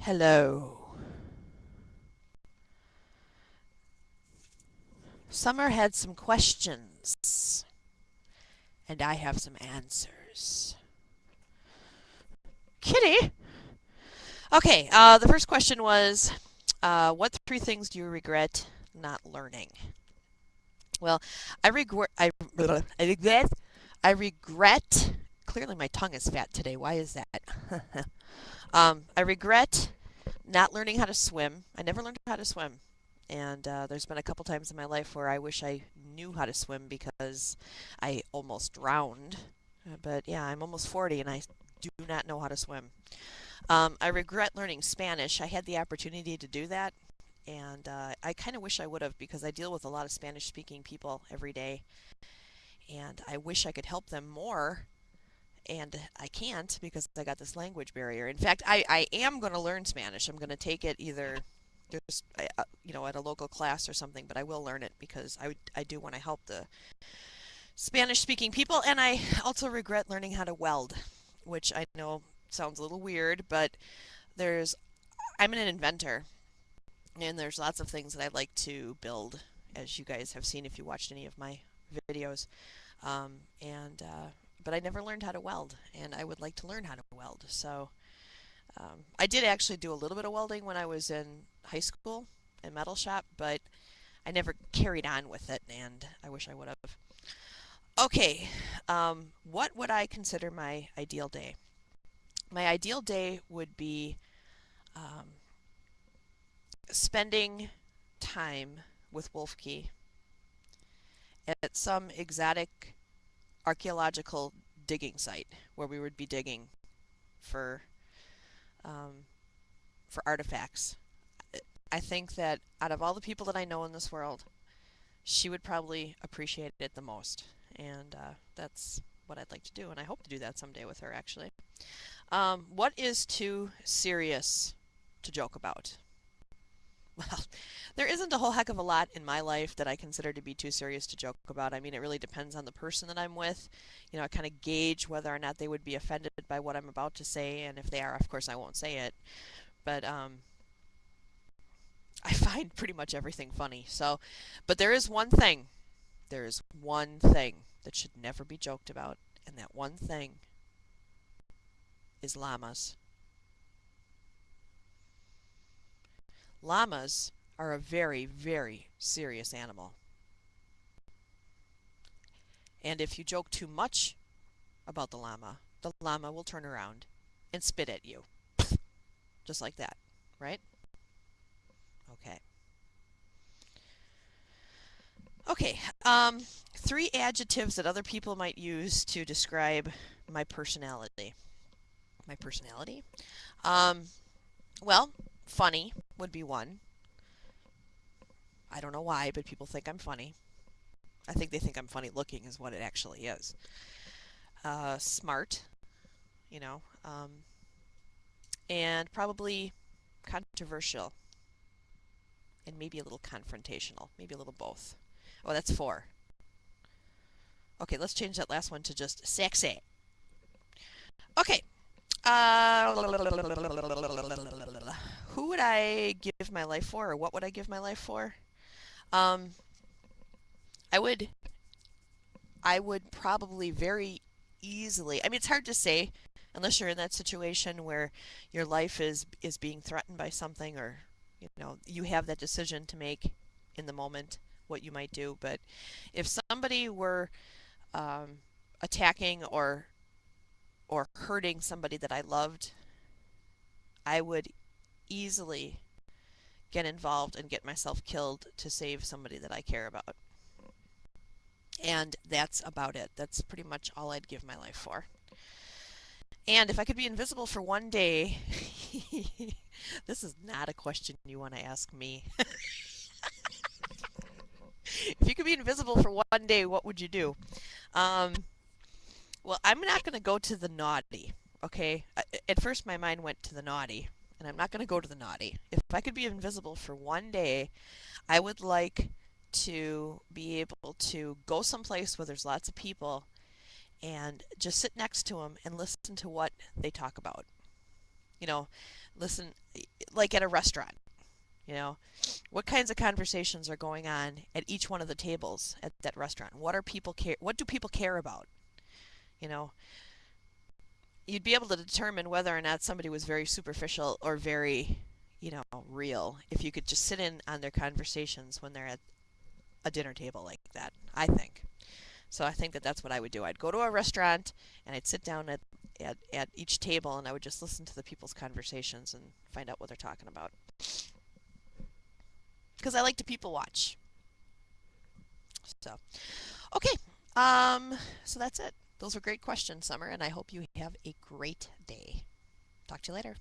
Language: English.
Hello. Summer had some questions, and I have some answers. Kitty! Okay, the first question was what three things do you regret not learning? Well, I regret, I regret, I regret, clearly my tongue is fat today. Why is that? I regret not learning how to swim. I never learned how to swim. And there's been a couple times in my life where I wish I knew how to swim because I almost drowned. But yeah, I'm almost 40 and I do not know how to swim. I regret learning Spanish. I had the opportunity to do that, and I kind of wish I would have because I deal with a lot of Spanish speaking people every day, and I wish I could help them more. And I can't because I got this language barrier. In fact, I am going to learn Spanish. I'm going to take it either just at a local class or something, but I will learn it because I do want to help the Spanish speaking people. And I also regret learning how to weld, which I know sounds a little weird, but there's I'm an inventor, and there's lots of things that I like to build, as you guys have seen if you watched any of my videos. And But I never learned how to weld, and I would like to learn how to weld. So I did actually do a little bit of welding when I was in high school in metal shop, but I never carried on with it, and I wish I would have. Okay, what would I consider my ideal day? My ideal day would be um, spending time with Wolfkey at some exotic archaeological digging site where we would be digging for um, for artifacts. I think that out of all the people that I know in this world, she would probably appreciate it the most, and that's what I'd like to do, and I hope to do that someday with her. Actually, what is too serious to joke about? Well, there isn't a whole heck of a lot in my life that I consider to be too serious to joke about. I mean, it really depends on the person that I'm with. I kind of gauge whether or not they would be offended by what I'm about to say, and if they are, of course, I won't say it. But I find pretty much everything funny. But there is one thing. There is one thing that should never be joked about, and that one thing is llamas. Llamas are a very, very serious animal. And if you joke too much about the llama will turn around and spit at you. Just like that, right? Okay. Okay. Three adjectives that other people might use to describe my personality. My personality? Um, well, funny would be one. I don't know why, but people think I'm funny. I think they think I'm funny looking, is what it actually is. Smart, you know, and probably controversial and maybe a little confrontational, maybe a little both. Oh, that's four. Okay, let's change that last one to just sexy. Okay. Uh, who would I give my life for, or what would I give my life for? Um, I would, I would probably very easily. I mean, it's hard to say unless you're in that situation where your life is being threatened by something, or you have that decision to make in the moment what you might do. But if somebody were um, attacking or hurting somebody that I loved, I would easily get involved and get myself killed to save somebody that I care about. And that's about it. That's pretty much all I'd give my life for. And if I could be invisible for one day, this is not a question you want to ask me. If you could be invisible for one day, what would you do? Um, well, I'm not going to go to the naughty, okay? At first, my mind went to the naughty, and I'm not going to go to the naughty. If I could be invisible for one day, I would like to be able to go someplace where there's lots of people and just sit next to them and listen to what they talk about. You know, listen, like at a restaurant. You know, what kinds of conversations are going on at each one of the tables at that restaurant? What are people care? What do people care about? You know, you'd be able to determine whether or not somebody was very superficial or very, real if you could just sit in on their conversations when they're at a dinner table like that, I think. So I think that that's what I would do. I'd go to a restaurant and I'd sit down at each table and I would just listen to the people's conversations and find out what they're talking about. Because I like to people watch. So, okay. So that's it. Those were great questions, Summer, and I hope you have a great day. Talk to you later.